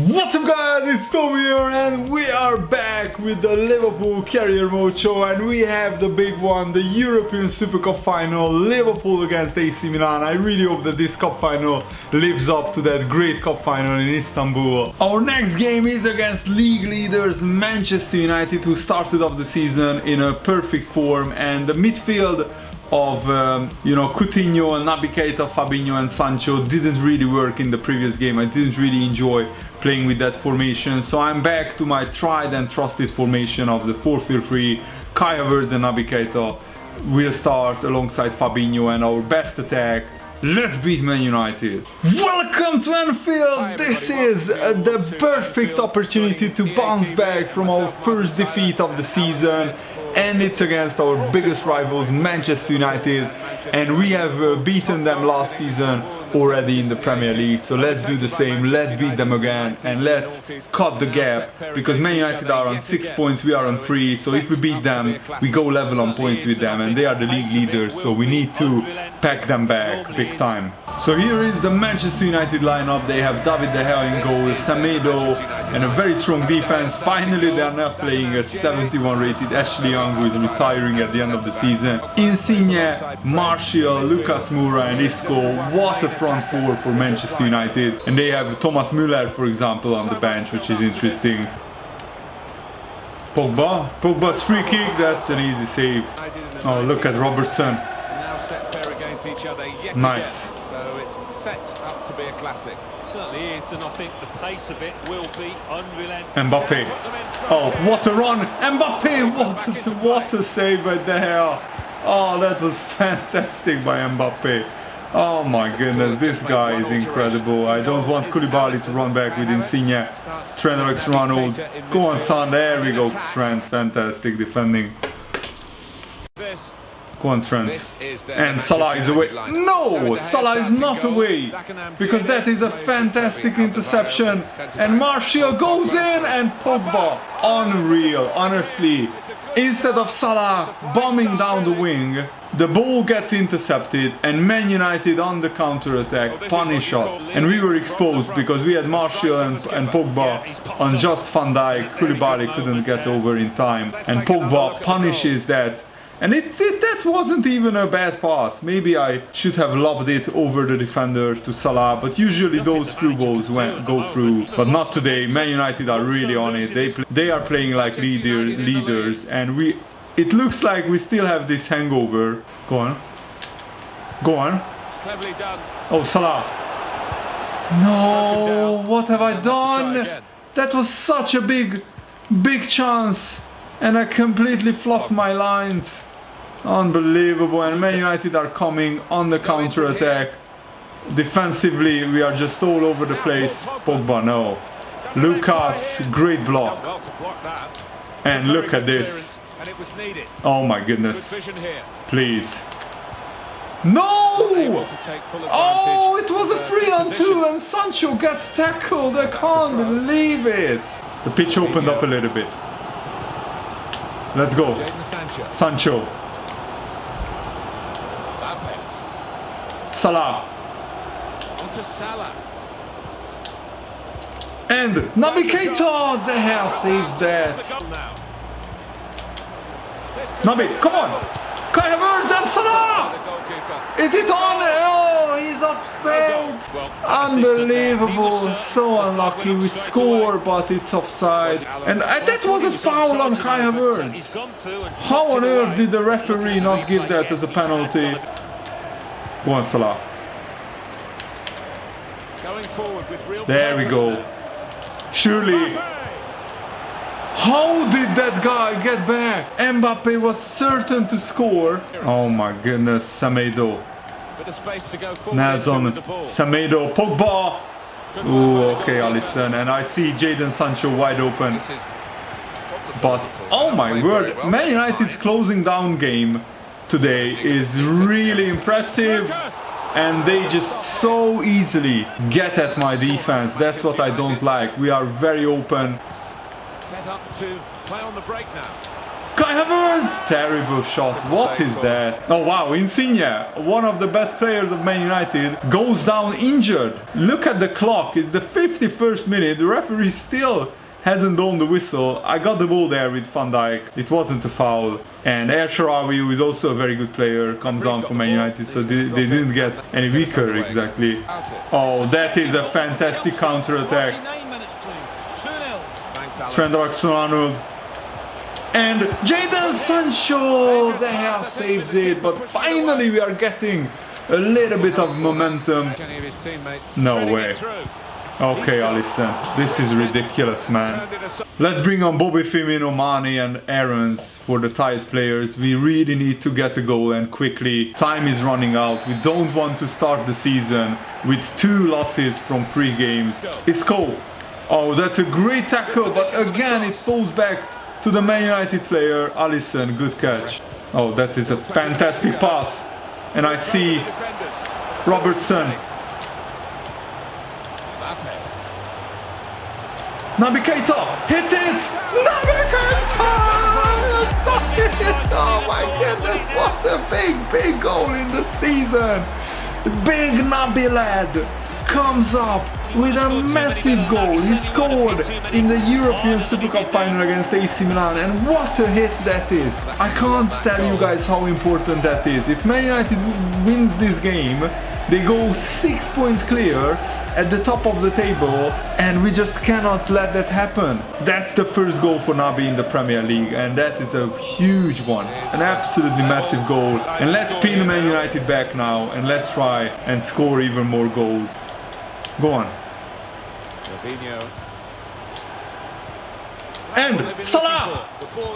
What's up guys, it's Tommy here and we are back with the Liverpool Career Mode show, and we have the big one, the European Super Cup final, Liverpool against AC Milan. I really hope that this cup final lives up to that great cup final in Istanbul. Our next game is against league leaders Manchester United, who started off the season in a perfect form, and the midfield of Coutinho and Naby Keita, Fabinho and Sancho didn't really work in the previous game. I didn't really enjoy playing with that formation, so I'm back to my tried and trusted formation of the 4-3-3. Kai Havertz and Naby Keita will start alongside Fabinho, and our best attack. Let's beat Man United. Welcome to Anfield! This is the perfect opportunity to bounce back from our first defeat of the season, and it's against our biggest rivals Manchester United, and we have beaten them last season already in the Premier League, so let's do the same. Let's beat them again and let's cut the gap, because Man United are on 6 points, we are on 3, so if we beat them we go level on points with them, and they are the league leaders, so we need to pack them back big time. So here is the Manchester United lineup. They have David De Gea in goal, Semedo, and a very strong defense. Finally they are not playing a 71 rated Ashley Young, who is retiring at the end of the season. Insigne, Martial, Lucas Moura and Isco. What a front four for Manchester United. And they have Thomas Müller, for example, on the bench, which is interesting. Pogba's free kick, that's an easy save. Oh, look at Robertson. Nice. So it's set up to be a classic. Certainly is, and I think the pace of it will be unrelenting. Mbappe. Oh, what a run! Mbappe! What a save by De Gea. Oh, that was fantastic by Mbappe. Oh my goodness, this guy is incredible. I don't want Koulibaly to run back with Insigne. Trent Alexander-Arnold. Go on, son. There we go. Trent, fantastic defending. Go on, Trent. And Salah is away. No! Salah is not away, because that is a fantastic interception. And Martial goes in, and Pogba. Unreal, honestly. Instead of Salah bombing down the wing, the ball gets intercepted, and Man United on the counter-attack punish us. And we were exposed because we had Martial and Pogba on just Van Dijk. Koulibaly couldn't get over in time, and Pogba punishes that. And that wasn't even a bad pass. Maybe I should have lobbed it over the defender to Salah, but usually those through balls go through. But not today. Man United are really on it. They are playing like leaders, and it looks like we still have this hangover. Go on. Go on. Oh, Salah. No, what have I done? That was such a big chance, and I completely fluffed my lines. Unbelievable. And Man United are coming on the counter-attack. Defensively we are just all over the place. Pogba, no. Lucas, great block. And look at this. Oh my goodness. Please. No! Oh, it was a 3-on-2 and Sancho gets tackled. I can't believe it. The pitch opened up a little bit. Let's go. Sancho. Salah. And Naby Keita. De Gea saves that. Naby, come on. Kai Havertz and Salah. Is it on? Oh, he's offside. Unbelievable. So unlucky. We score, but it's offside. And that was a foul on Kai Havertz. How on earth did the referee not give that as a penalty? Go on, Salah. There we go. Surely. How did that guy get back? Mbappe was certain to score. Oh my goodness, Semedo. Nazon, Semedo, Pogba. Oh, okay, Alisson. And I see Jadon Sancho wide open. But, oh my word, Man United's closing down game today is really impressive. And they just so easily get at my defense. That's what I don't like. We are very open. Set up to play on the break now. Kai Havertz! Terrible shot. What is that? Oh wow, Insigne, one of the best players of Man United, goes down injured. Look at the clock, it's the 51st minute, the referee still hasn't blown the whistle. I got the ball there with Van Dijk. It wasn't a foul. And El Shaarawy, who is also a very good player, comes on for Man United, so they didn't get any weaker exactly. Oh, that is a fantastic counter-attack. Trent Alexander-Arnold. And Jadon Sancho! De Gea saves it, but finally we are getting a little bit of momentum. No way. Okay, Alisson, this is ridiculous, man. Let's bring on Bobby, Firmino, Mane and Aarons for the tight players. We really need to get a goal and quickly. Time is running out. We don't want to start the season with 2 losses from 3 games. Isco. Oh, that's a great tackle, but again it falls back to the Man United player. Alisson, good catch. Oh, that is a fantastic pass. And I see Robertson. Naby Keita, hit it! Naby Keita! Oh my goodness, what a big goal in the season! Big Naby lad comes up with a massive goal. He scored in the European Super Cup final against AC Milan, and what a hit that is! I can't tell you guys how important that is. If Man United wins this game, they go 6 points clear at the top of the table, and we just cannot let that happen. That's the first goal for Naby in the Premier League, and that is a huge one. An absolutely massive goal. And let's pin Man United back now, and let's try and score even more goals. Go on. And Salah!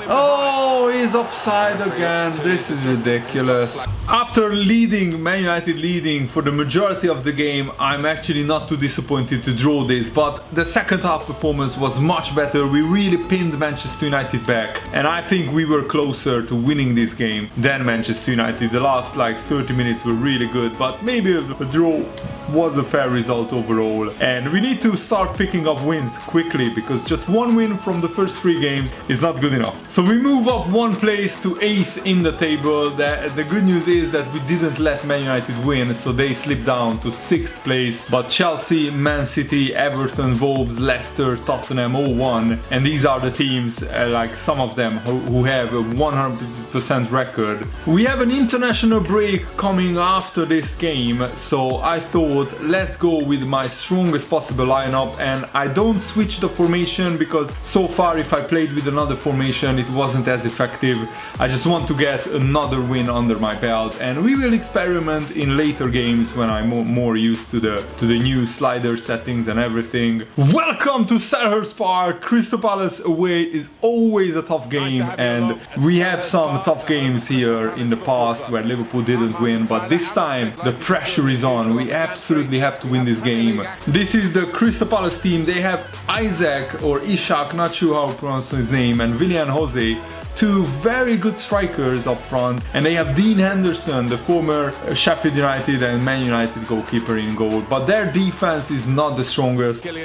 Oh, he's offside again. This is ridiculous. After Man United leading for the majority of the game, I'm actually not too disappointed to draw this, but the second half performance was much better. We really pinned Manchester United back, and I think we were closer to winning this game than Manchester United. The last like 30 minutes were really good, but maybe a draw was a fair result overall. And we need to start picking up wins quickly, because just 1 win from the first 3 games is not good enough. So we move up 1 place to 8th in the table. The good news is that we didn't let Man United win, so they slipped down to 6th place. But Chelsea, Man City, Everton, Wolves, Leicester, Tottenham all won, and these are the teams, like some of them, who have a 100% record. We have an international break coming after this game, so I thought let's go with my strongest possible lineup, and I don't switch the formation because so far if I played with another formation it wasn't as effective. I just want to get another win under my belt, and we will experiment in later games when I'm more used to the new slider settings and everything. Welcome to Selhurst Park. Crystal Palace away is always a tough game, and we have some tough games here in the past where Liverpool didn't win, but this time the pressure is on. We absolutely have to win this game. This is the Crystal Palace team. They have Isaac or Ishak, not sure how to pronounce his name, and Willian Jose, 2 very good strikers up front, and they have Dean Henderson, the former Sheffield United and Man United goalkeeper, in goal, but their defense is not the strongest. And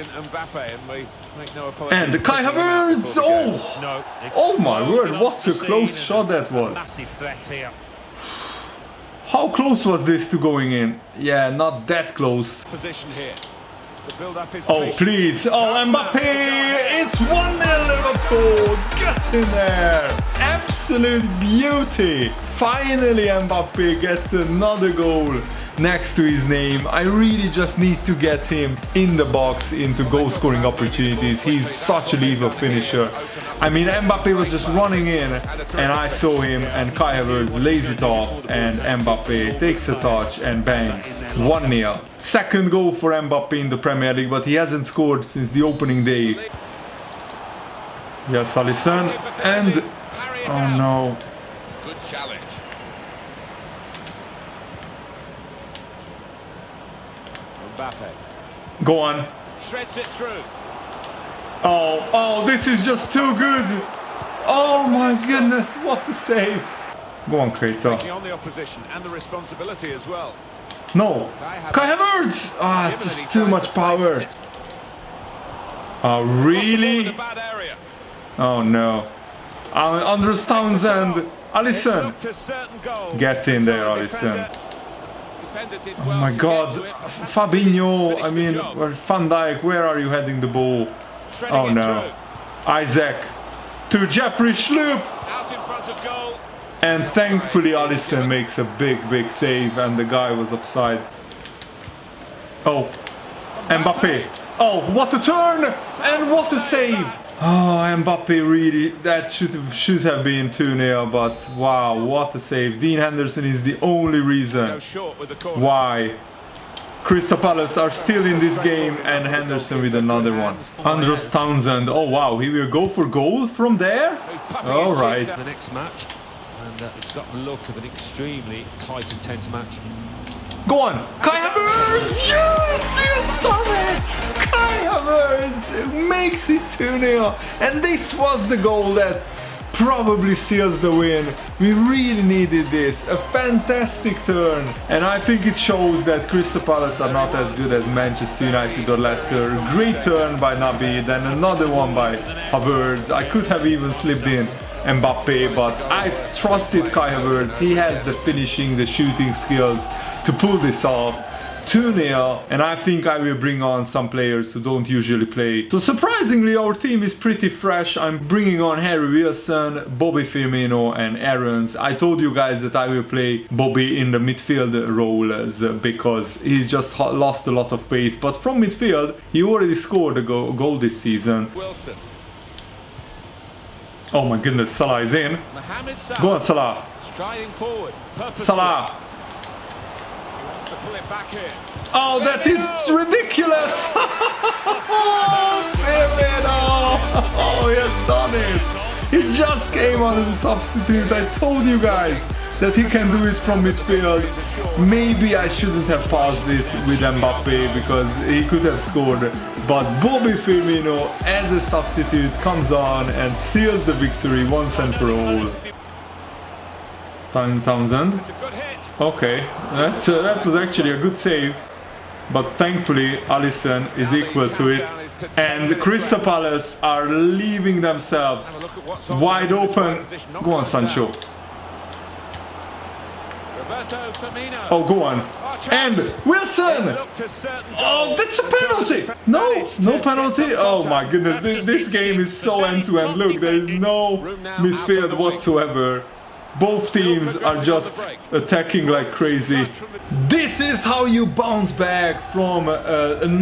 Kai Havertz! Oh my word, what a close shot that was. How close was this to going in? Yeah, not that close. Oh please, oh Mbappe! It's 1-0 Liverpool! Get in there! Absolute beauty! Finally Mbappe gets another goal next to his name. I really just need to get him in the box into goal scoring opportunities. He's such a lethal finisher. I mean, Mbappe was just running in and I saw him, and Kai Havertz lays it off, and Mbappe takes a touch and bang, 1-0. Second goal for Mbappe in the Premier League, but he hasn't scored since the opening day. Yes, Alisson, and oh no. Good challenge. Mbappe. Go on. Shreds it through. Oh, this is just too good. Oh my goodness, what a save. Go on, Keita. On the opposition and the responsibility as well. No. Kai Havertz! Ah, just too much power. Oh, really? Oh no. Andrews Townsend. Alisson. Get in there, Alisson. Oh my God. Fabinho. I mean, Van Dijk, where are you heading the ball? Oh no. Isaac. To Jeffrey Schlupp. And thankfully Alisson makes a big save and the guy was offside. Oh, Mbappe. Oh, what a turn and what a save. Oh, Mbappe really, that should have been 2-0, but wow, what a save. Dean Henderson is the only reason why Crystal Palace are still in this game, and Henderson with another one. Andrews Townsend, oh wow, he will go for goal from there? Alright. The next match, and it's got the look of an extremely tight, intense match. Go on! Kai Havertz! Yes! You've done it! Kai Havertz makes it 2-0. And this was the goal that probably seals the win. We really needed this. A fantastic turn. And I think it shows that Crystal Palace are not as good as Manchester United or Leicester. Great turn by Naby, then another one by Havertz. I could have even slipped in Mbappe, but I trusted Kai Havertz. He has the finishing, the shooting skills to pull this off. 2-0, and I think I will bring on some players who don't usually play. So surprisingly, our team is pretty fresh. I'm bringing on Harry Wilson, Bobby Firmino and Aarons. I told you guys that I will play Bobby in the midfield roles because he's just lost a lot of pace. But from midfield, he already scored a goal this season. Wilson. Oh my goodness, Salah is in. Go on, Salah. Striding forward. Salah. Pull it back here. Oh, that is ridiculous! Oh, he has done it! He just came on as a substitute. I told you guys that he can do it from midfield. Maybe I shouldn't have passed it with Mbappe because he could have scored. But Bobby Firmino as a substitute comes on and seals the victory once and for all. Townsend. Okay, that was actually a good save, but thankfully Alisson is equal to it, and Crystal Palace are leaving themselves wide open. Go on, Sancho. Oh, go on. And Wilson! Oh, that's a penalty! No penalty? Oh my goodness, this game is so end-to-end. Look, there is no midfield whatsoever. Both teams are just attacking like crazy. This is how you bounce back from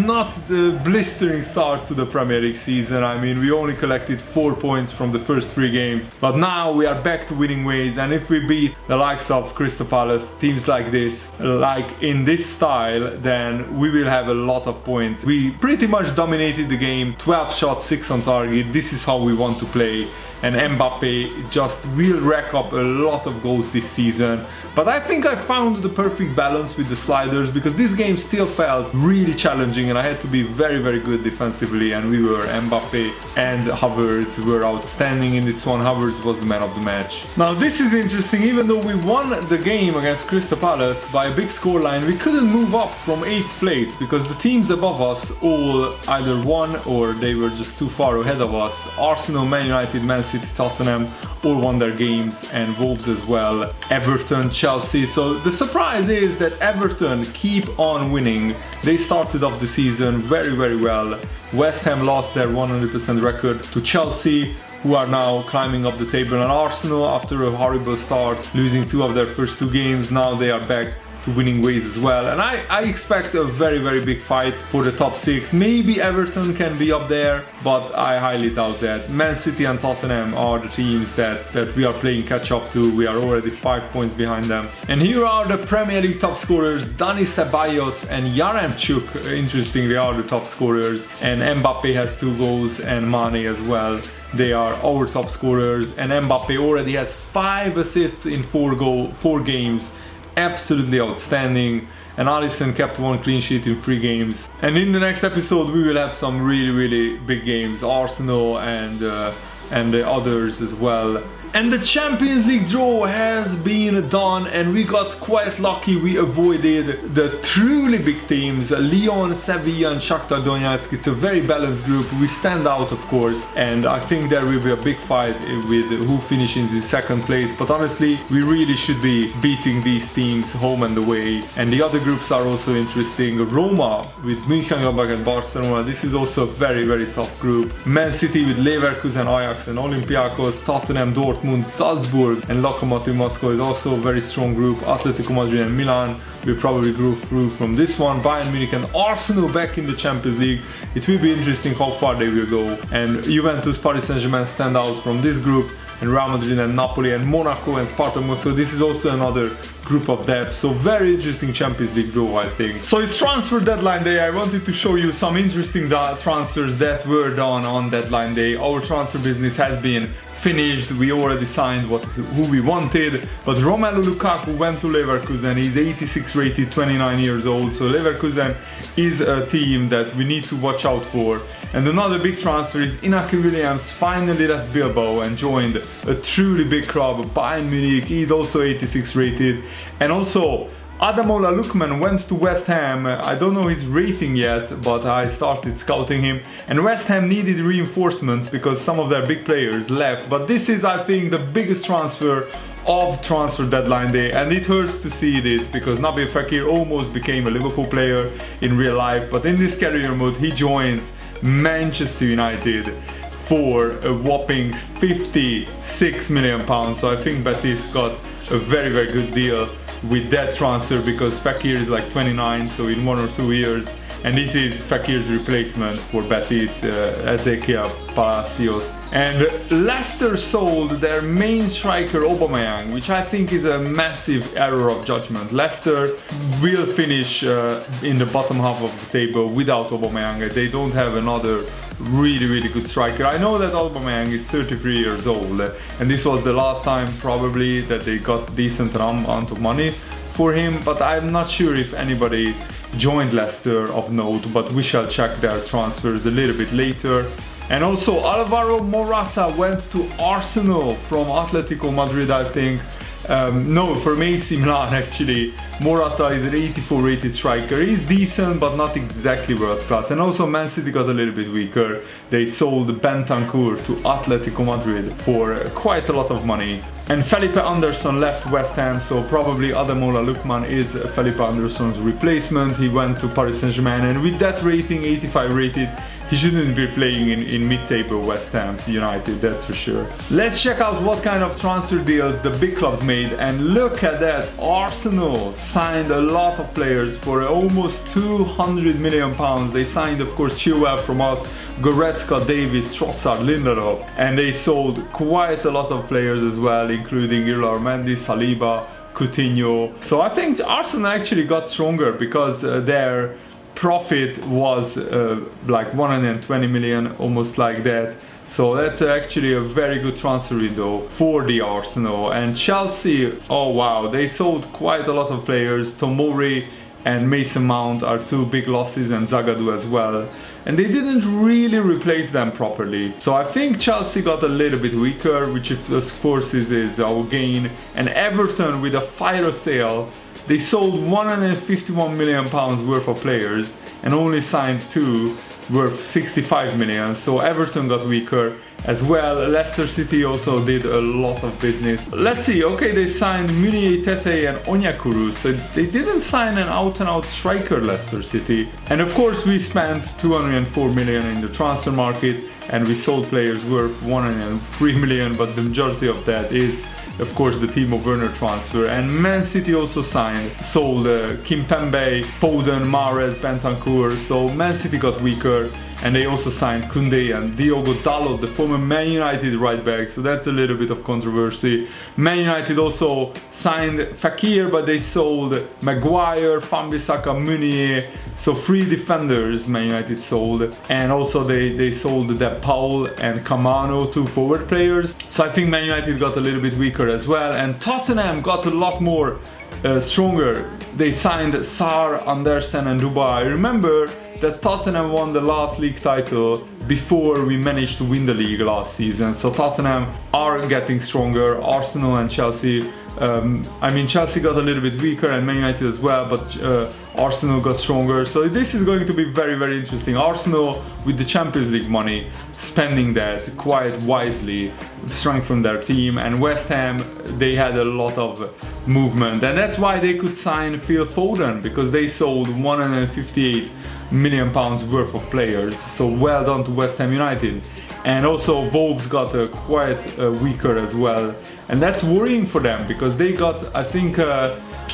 not the blistering start to the Premier League season. I mean, we only collected 4 points from the first 3 games, but now we are back to winning ways. And if we beat the likes of Crystal Palace, teams like this, like in this style, then we will have a lot of points. We pretty much dominated the game, 12 shots, 6 on target. This is how we want to play. And Mbappe just will rack up a lot of goals this season. But I think I found the perfect balance with the sliders, because this game still felt really challenging and I had to be very good defensively, and we were. Mbappe and Havertz were outstanding in this one. Havertz was the man of the match. Now this is interesting. Even though we won the game against Crystal Palace by a big scoreline, we couldn't move up from 8th place because the teams above us all either won or they were just too far ahead of us. Arsenal, Man United, Man City, Tottenham all won their games, and Wolves as well, Everton, Chelsea. So the surprise is that Everton keep on winning. They started off the season very well. West Ham lost their 100% record to Chelsea, who are now climbing up the table, and Arsenal, after a horrible start, losing 2 of their first 2 games, now they are back to winning ways as well. And I expect a very big fight for the top 6. Maybe Everton can be up there, but I highly doubt that. Man City and Tottenham are the teams that we are playing catch up to. We are already 5 points behind them. And here are the Premier League top scorers. Dani Ceballos and Yaremchuk, interestingly, are the top scorers. And Mbappe has 2 goals and Mane as well. They are our top scorers, and Mbappe already has 5 assists in 4 games. Absolutely outstanding. And Alisson kept 1 clean sheet in 3 games. And in the next episode we will have some really big games, Arsenal and the others as well. And the Champions League draw has been done, and we got quite lucky. We avoided the truly big teams, Lyon, Sevilla and Shakhtar Donetsk. It's a very balanced group. We stand out, of course, and I think there will be a big fight with who finishes in second place. But honestly, we really should be beating these teams home and away. And the other groups are also interesting. Roma with Mönchengladbach and Barcelona. This is also a very, very tough group. Man City with Leverkusen, Ajax and Olympiacos. Tottenham, Dortmund, Salzburg and Lokomotiv Moscow is also a very strong group. Atletico Madrid and Milan will probably go through from this one. Bayern Munich and Arsenal back in the Champions League. It will be interesting how far they will go. And Juventus, Paris Saint-Germain stand out from this group. And Real Madrid and Napoli and Monaco and Spartak Moscow. This is also another group of depth. So very interesting Champions League draw, I think. So it's transfer deadline day. I wanted to show you some interesting transfers that were done on deadline day. Our transfer business has been finished. We already signed who we wanted, but Romelu Lukaku went to Leverkusen. He's 86 rated, 29 years old, so Leverkusen is a team that we need to watch out for. And another big transfer is Inaki Williams finally left Bilbao and joined a truly big club, Bayern Munich. He's also 86 rated. And also Ademola Lookman went to West Ham. I don't know his rating yet, but I started scouting him. And West Ham needed reinforcements because some of their big players left. But this is, I think, the biggest transfer of transfer deadline day, and it hurts to see this because Nabil Fekir almost became a Liverpool player in real life, but in this career mode he joins Manchester United for a whopping £56 million. So I think Betis got a very, very good deal with that transfer because Fekir is like 29, so in 1 or 2 years. And this is Fekir's replacement for Betis, Ezequiel Palacios. And Leicester sold their main striker Aubameyang, which I think is a massive error of judgment. Leicester will finish in the bottom half of the table without Aubameyang. They don't have another really, really good striker. I know that Aubameyang is 33 years old, and this was the last time probably that they got decent amount of money for him, but I'm not sure if anybody joined Leicester of note, but we shall check their transfers a little bit later. And also Alvaro Morata went to Arsenal from Atletico Madrid, I think. No, from AC Milan actually. Morata is an 84 rated striker. He's decent but not exactly world class. And also Man City got a little bit weaker. They sold Bentancur to Atletico Madrid for quite a lot of money. And Felipe Anderson left West Ham, so probably Ademola Lookman is Felipe Anderson's replacement. He went to Paris Saint-Germain, and with that rating, 85 rated, he shouldn't be playing in mid-table West Ham United, that's for sure. Let's check out what kind of transfer deals the big clubs made, and look at that. Arsenal signed a lot of players for almost £200 million. They signed, of course, Chilwell from us, Goretzka, Davies, Trossard, Lindelof, and they sold quite a lot of players as well, including Irlar Mendy, Saliba, Coutinho. So I think Arsenal actually got stronger because their profit was like 120 million, almost like that. So that's actually a very good transfer window for the Arsenal. And Chelsea, oh wow, they sold quite a lot of players. Tomori and Mason Mount are two big losses, and Zagadou as well. And they didn't really replace them properly. So I think Chelsea got a little bit weaker, which of course is our gain. And Everton, with a fire sale, they sold £151 million worth of players and only signed two worth 65 million. So Everton got weaker as well. Leicester City also did a lot of business. Let's see, okay, they signed Munier, Tete and Onyekuru, so they didn't sign an out-and-out striker, Leicester City. And of course we spent 204 million in the transfer market, and we sold players worth 103 million, but the majority of that is of course the Timo Werner transfer. And Man City also sold Kimpembe, Foden, Mahrez, Bentancur. So Man City got weaker, and they also signed Koundé and Diogo Dalot, the former Man United right back, so that's a little bit of controversy. Man United also signed Fekir, but they sold Maguire, Wan-Bissaka, Munier, so 3 defenders Man United sold. And also they sold De Paul and Camano, 2 forward players. So I think Man United got a little bit weaker as well. And Tottenham got a lot more stronger. They signed Sarr, Andersen and Dubai. Remember that Tottenham won the last league title before we managed to win the league last season. So Tottenham are are getting stronger. Arsenal and Chelsea, I mean, Chelsea got a little bit weaker and Man United as well, but Arsenal got stronger. So this is going to be very, very interesting. Arsenal, with the Champions League money, spending that quite wisely, strengthen their team. And West Ham, they had a lot of movement, and that's why they could sign Phil Foden, because they sold 158 million pounds worth of players. So well done to West Ham United. And also Wolves got quite weaker as well, and that's worrying for them, because they got, I think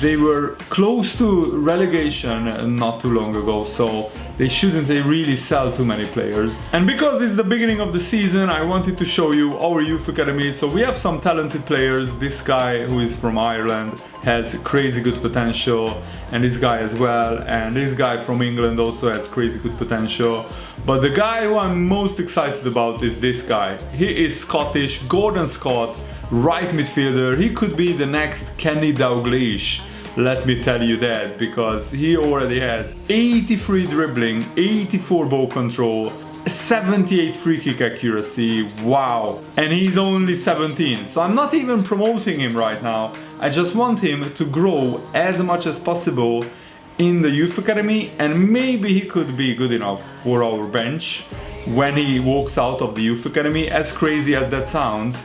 they were close to relegation not too long ago, so they shouldn't really sell too many players. And because it's the beginning of the season, I wanted to show you our youth academy. So we have some talented players. This guy, who is from Ireland, has crazy good potential, and this guy as well, and this guy from England also has crazy good potential. But the guy who I'm most excited about is this guy. He is Scottish, Gordon Scott, right midfielder. He could be the next Kenny Dalglish. Let me tell you that, because he already has 83 dribbling, 84 ball control, 78 free kick accuracy, wow. And he's only 17, so I'm not even promoting him right now. I just want him to grow as much as possible in the youth academy, and maybe he could be good enough for our bench when he walks out of the youth academy. As crazy as that sounds,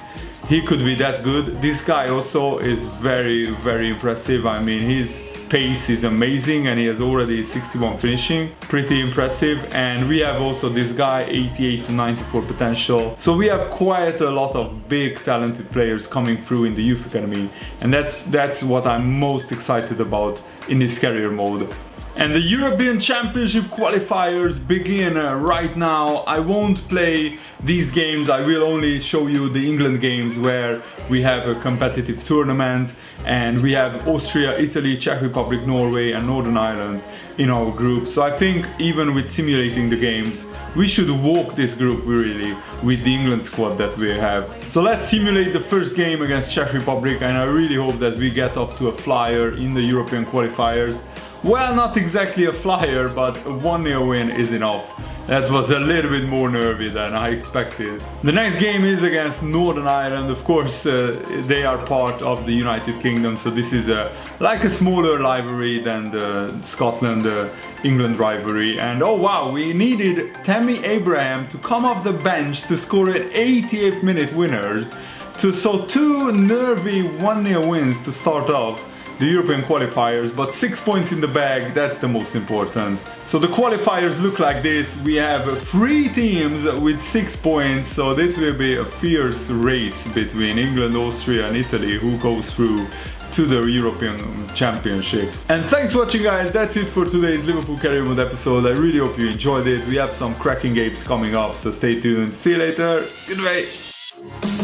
he could be that good. This guy also is very, very impressive. I mean, his pace is amazing, and he has already 61 finishing, pretty impressive. And we have also this guy, 88 to 94 potential. So we have quite a lot of big talented players coming through in the youth academy, and that's what I'm most excited about in this career mode. And the European Championship qualifiers begin right now. I won't play these games, I will only show you the England games, where we have a competitive tournament, and we have Austria, Italy, Czech Republic, Norway and Northern Ireland in our group. So I think even with simulating the games, we should walk this group really with the England squad that we have. So let's simulate the first game against Czech Republic, and I really hope that we get off to a flyer in the European qualifiers. Well, not exactly a flyer, but a 1-0 win is enough. That was a little bit more nervy than I expected. The next game is against Northern Ireland. Of course, they are part of the United Kingdom, so this is like a smaller rivalry than the Scotland-England rivalry. And oh wow, we needed Tammy Abraham to come off the bench to score an 88th minute winner. So two nervy 1-0 wins to start off the European qualifiers, but 6 points in the bag, that's the most important. So the qualifiers look like this. We have 3 teams with 6 points, so this will be a fierce race between England, Austria and Italy, who goes through to the European Championships. And thanks for watching, guys. That's it for today's Liverpool Career Mode episode. I really hope you enjoyed it. We have some cracking games coming up, so stay tuned. See you later. Goodbye.